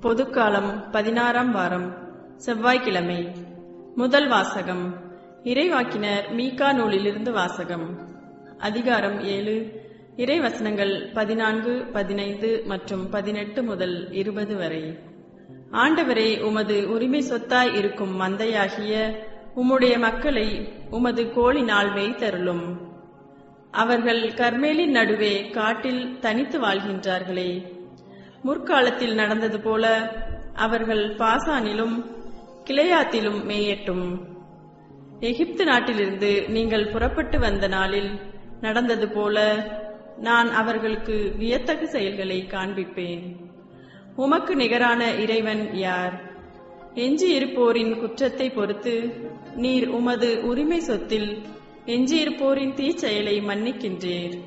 பொதுக்காலம் 16ஆம் வாரம் செவ்வாய்க்கிழமை. முதல் வாசகம் இறைவாக்கினர் மீகா நூலிலிருந்து வாசகம். அதிகாரம் 7, இறைவசனங்கள் 14, 15 மற்றும் 18 முதல் 20 வரை. ஆண்டவரே, உமது உரிமை சொத்தாய் இருக்கும் மந்தையாகிய உம்முடைய மக்களை உமது கோலினால் மேய்த்தருளும். அவர்கள் கர்மேலின் நடுவே காட்டில் தனித்து வாழ்கின்றார்களே. முற்காலத்தில் நடந்தது போல அவர்கள் பாசானிலும் கிளையாத்திலும் மேயட்டும். எகிப்து நாட்டிலிருந்து நீங்கள் புறப்பட்டு வந்த நாளில் நடந்தது போல நான் அவர்களுக்கு வியத்தகு செயல்களை காண்பிப்பேன். உமக்கு நிகரான இறைவன் யார்? எஞ்சியிருப்போரின் குற்றத்தை பொறுத்து நீர் உமது உரிமை சொத்தில் எஞ்சியிருப்போரின் தீச்செயலை மன்னிக்கின்றீர்.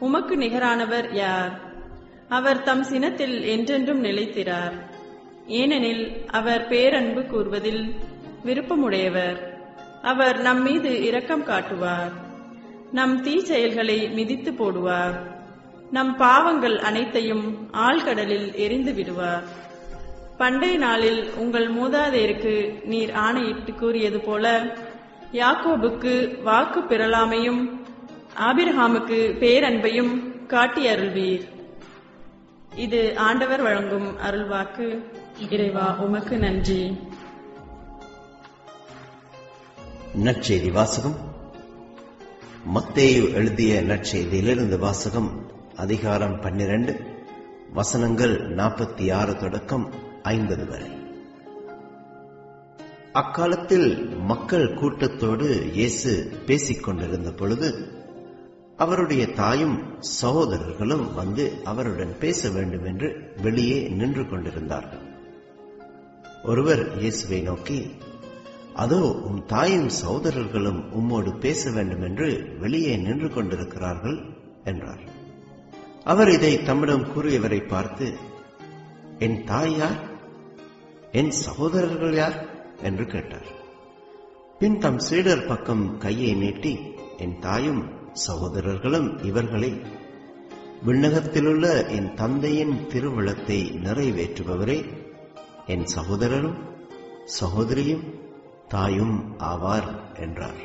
உமக்கு நிகரானவர் யார்? அவர் தம் சினத்தில் என்றென்றும் நிலைத்திரார். ஏனெனில் அவர் பேரன்பு கூர்வதில் விருப்பமுடையவர். அவர் நம்மீது இரக்கம் காட்டுவார். நம் தீச்செயல்களை மிதித்து போடுவார். நம் பாவங்கள் அனைத்தையும் ஆழ்கடலில் எரிந்து விடுவார். பண்டைய நாளில் உங்கள் மூதாதையருக்கு நீர் ஆணையிட்டு கூறியது போல யாக்கோபுக்கு வாக்கு பிறழாமையும் ஆபிரகாமுக்கு பேரன்பையும் காட்டி அருள்வீர். இது ஆண்டவர் வழங்கும் அருள்வாக்கு. இறைவா, உமக்கு நன்றி. நற்செய்தி வாசகம். மத்தேயு எழுதிய நற்செய்தியிலிருந்து வாசகம். அதிகாரம் 12, வசனங்கள் 46 தொடக்கம் 50 வரை. அக்காலத்தில் மக்கள் கூட்டத்தோடு இயேசு பேசிக் கொண்டிருந்த பொழுது அவருடைய தாயும் சகோதரர்களும் வந்து அவருடன் பேச வேண்டும் என்று வெளியே நின்று கொண்டிருந்தார்கள். ஒருவர் இயேசுவை நோக்கி, அதோ உம் தாயும் சகோதரர்களும் உம்மோடு பேச வேண்டும் என்று வெளியே நின்று கொண்டிருக்கிறார்கள் என்றார். அவர் இதை தம்மிடம் கூறியவரை பார்த்து, என் தாய் யார்? என் சகோதரர்கள் யார் என்று கேட்டார். பின் தம் சீடர் பக்கம் கையை நீட்டி, என் தாயும் சகோதரர்களும் இவர்களே, விண்ணகத்திலுள்ள என் தந்தையின் திருவுளத்தை நிறைவேற்றுபவரே என் சகோதரரும் சகோதரியும் தாயும் ஆவார் என்றார்.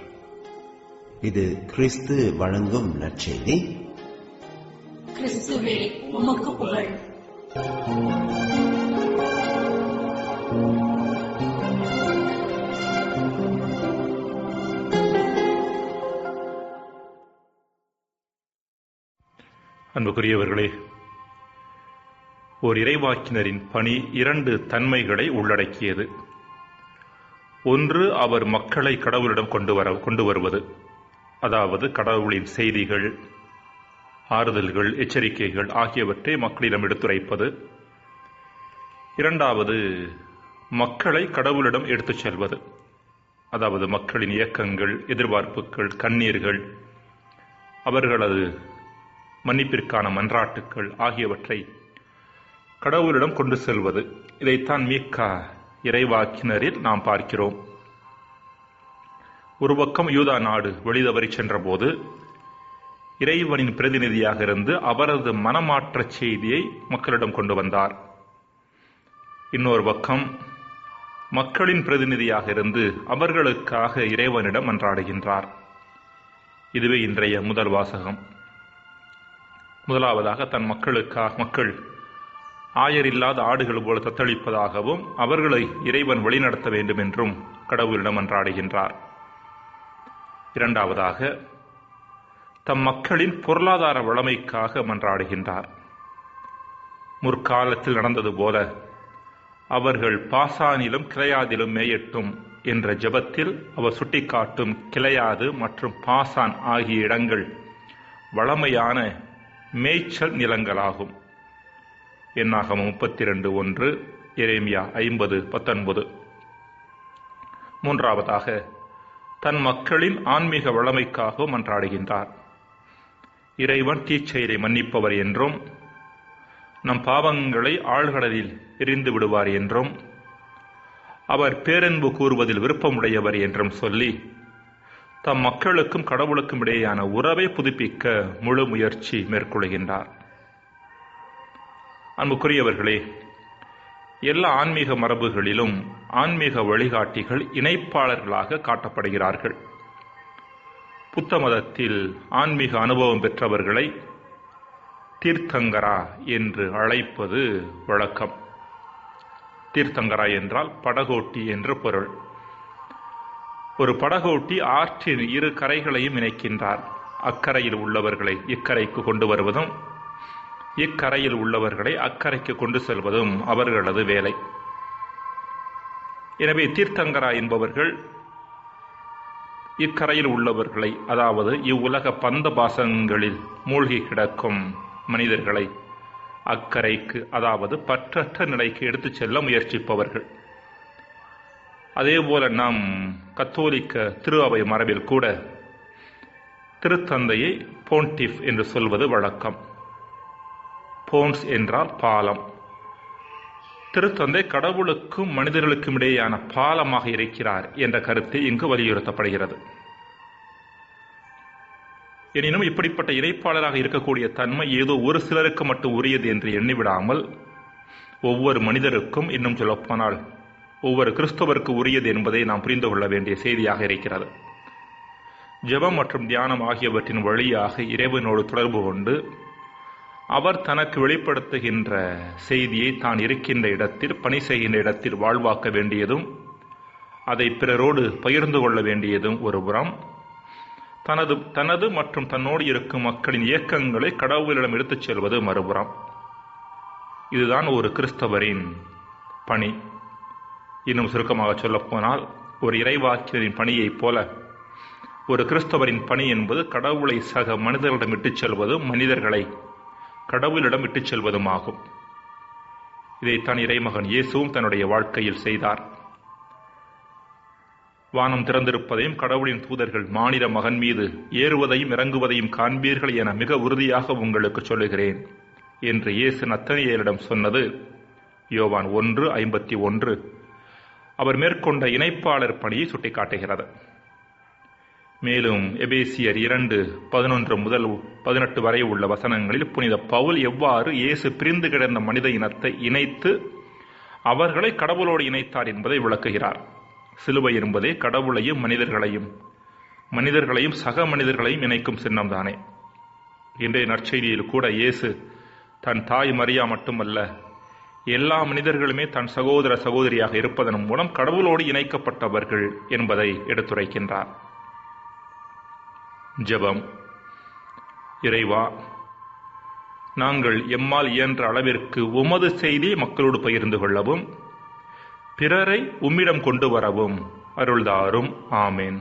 இது கிறிஸ்து வழங்கும் நற்செய்தி. கிறிஸ்துவே, உமக்கு புகழ். அன்புக்குரியவர்களே, ஓர் இறைவாக்கினரின் பணி 2 தன்மைகளை உள்ளடக்கியது. ஒன்று, அவர் மக்களை கடவுளிடம் கொண்டு வருவது, அதாவது கடவுளின் செய்திகள், ஆறுதல்கள், எச்சரிக்கைகள் ஆகியவற்றை மக்களிடம் எடுத்துரைப்பது. இரண்டாவது, மக்களை கடவுளிடம் எடுத்துச் செல்வது, அதாவது மக்களின் இயக்கங்கள், எதிர்பார்ப்புகள், கண்ணீர்கள், அவர்களது மன்னிப்பிற்கான மன்றாட்டுக்கள் ஆகியவற்றை கடவுளிடம் கொண்டு செல்வது. இதைத்தான் மீகா இறைவாக்கினரில் நாம் பார்க்கிறோம். ஒரு பக்கம் யூதா நாடு வெளிதவறி சென்றபோது இறைவனின் பிரதிநிதியாக இருந்து அவரது மனமாற்ற செய்தியை மக்களிடம் கொண்டு வந்தார். இன்னொரு பக்கம் மக்களின் பிரதிநிதியாக இருந்து அவர்களுக்காக இறைவனிடம் மன்றாடுகின்றார். இதுவே இன்றைய முதல் வாசகம். முதலாவதாக தன் மக்கள் ஆயரில்லாத ஆடுகள் போல தத்தளிப்பதாகவும் அவர்களை இறைவன் வழிநடத்த வேண்டும் என்றும் கடவுளிடம் மன்றாடுகின்றார். இரண்டாவதாக தம் மக்களின் பொருளாதார வளமைக்காக மன்றாடுகின்றார். முற்காலத்தில் நடந்தது போல அவர்கள் பாசானிலும் கிளையாதிலும் மேயட்டும் என்ற ஜெபத்தில் அவர் சுட்டிக்காட்டும் கிளையாது மற்றும் பாசான் ஆகிய இடங்கள் வளமையான மேய்ச்சல் நிலங்களாகும். என்னாகமம் 32:1, எரேமியா 50:19. மூன்றாவதாக தன் மக்களின் ஆன்மீக வளமைக்காகவும் மன்றாடுகின்றார். இறைவன் தீச்செயலை மன்னிப்பவர் என்றும் நம் பாவங்களை ஆழ்கடலில் எரிந்து விடுவார் என்றும் அவர் பேரன்பு கூறுவதில் விருப்பமுடையவர் என்றும் சொல்லி தம் மக்களுக்கும் கடவுளுக்கும் இடையேயான உறவை புதுப்பிக்க முழு முயற்சி மேற்கொள்கின்றார். அன்புக்குரியவர்களே, எல்லா ஆன்மீக மரபுகளிலும் ஆன்மீக வழிகாட்டிகள் இணைப்பாளர்களாக காட்டப்படுகிறார்கள். புத்த மதத்தில் ஆன்மீக அனுபவம் பெற்றவர்களை தீர்த்தங்கரா என்று அழைப்பது வழக்கம். தீர்த்தங்கரா என்றால் படகோட்டி என்று பொருள். ஒரு படகோட்டி ஆற்றின் இரு கரைகளையும் இணைக்கின்றார். அக்கரையில் உள்ளவர்களை இக்கரைக்கு கொண்டு வருவதும் இக்கரையில் உள்ளவர்களை அக்கரைக்கு கொண்டு செல்வதும் அவர்களது வேலை. எனவே தீர்த்தங்கரா என்பவர்கள் இக்கரையில் உள்ளவர்களை, அதாவது இவ்வுலக பந்த பாசங்களில் மூழ்கி கிடக்கும் மனிதர்களை அக்கரைக்கு, அதாவது பற்றற்ற நிலைக்கு எடுத்துச் செல்ல முயற்சிப்பவர்கள். அதேபோல நம் கத்தோலிக்க திரு அவை மரபில் கூட திருத்தந்தையை போன்டிஃப் என்று சொல்வது வழக்கம். போன்ஸ் என்றால் பாலம். திருத்தந்தை கடவுளுக்கும் மனிதர்களுக்கும் இடையேயான பாலமாக இருக்கிறார் என்ற கருத்தை இங்கு வலியுறுத்தப்படுகிறது. எனினும் இப்படிப்பட்ட இணைப்பாளராக இருக்கக்கூடிய தன்மை ஏதோ ஒரு சிலருக்கு மட்டும் உரியது என்று எண்ணிவிடாமல் ஒவ்வொரு மனிதருக்கும், இன்னும் சொல்லப்போனால் ஒவ்வொரு கிறிஸ்தவருக்கு உரியது என்பதை நாம் புரிந்து கொள்ள வேண்டிய செய்தியாக இருக்கிறது. ஜெபம் மற்றும் தியானம் ஆகியவற்றின் வழியாக இறைவனோடு தொடர்பு கொண்டு அவர் தனக்கு வெளிப்படுத்துகின்ற செய்தியை தான் இருக்கின்ற இடத்தில், பணி செய்கின்ற இடத்தில் வாழ்வாக்க வேண்டியதும், அதை பிறரோடு பகிர்ந்து கொள்ள வேண்டியதும் ஒருபுறம், தனது மற்றும் தன்னோடு இருக்கும் மக்களின் இயக்கங்களை கடவுளிடம் எடுத்துச் செல்வது மறுபுறம். இதுதான் ஒரு கிறிஸ்தவரின் பணி. இன்னும் சுருக்கமாக சொல்லப்போனால், ஒரு இறைவாக்கியரின் பணியைப் போல ஒரு கிறிஸ்தவரின் பணி என்பது கடவுளை சக மனிதர்களிடம் இட்டுச் செல்வதும் மனிதர்களை கடவுளிடம் இட்டுச் செல்வதும் ஆகும். இதைத்தான் இறைமகன் இயேசுவும் தன்னுடைய வாழ்க்கையில் செய்தார். வானம் திறந்திருப்பதையும் கடவுளின் தூதர்கள் மானிட மகன் மீது ஏறுவதையும் இறங்குவதையும் காண்பீர்கள் என மிக உறுதியாக உங்களுக்கு சொல்லுகிறேன் என்று இயேசு நத்தனியேலிடம் சொன்னது யோவான் 1:51 அவர் மேற்கொண்ட இணைப்பாளர் பணியை சுட்டிக்காட்டுகிறது. மேலும் எபேசியர் 2:11 முதல் 18 வரை உள்ள வசனங்களில் புனித பவுல் எவ்வாறு இயேசு பிரிந்து கிடந்த மனித இனத்தை இணைத்து அவர்களை கடவுளோடு இணைத்தார் என்பதை விளக்குகிறார். சிலுவை என்பதே கடவுளையும் மனிதர்களையும் சக மனிதர்களையும் இணைக்கும் சின்னம்தானே. இன்றைய நற்செய்தியில் கூட இயேசு தன் தாய் மரியா மட்டுமல்ல, எல்லா மனிதர்களுமே தன் சகோதர சகோதரியாக இருப்பதன் மூலம் கடவுளோடு இணைக்கப்பட்டவர்கள் என்பதை எடுத்துரைக்கின்றார். ஜெபம். இறைவா, நாங்கள் எம்மால் இயன்ற அளவிற்கு உமது செய்தியை மக்களோடு பகிர்ந்து கொள்ளவும் பிறரை உம்மிடம் கொண்டு வரவும் அருள்தாரும். ஆமேன்.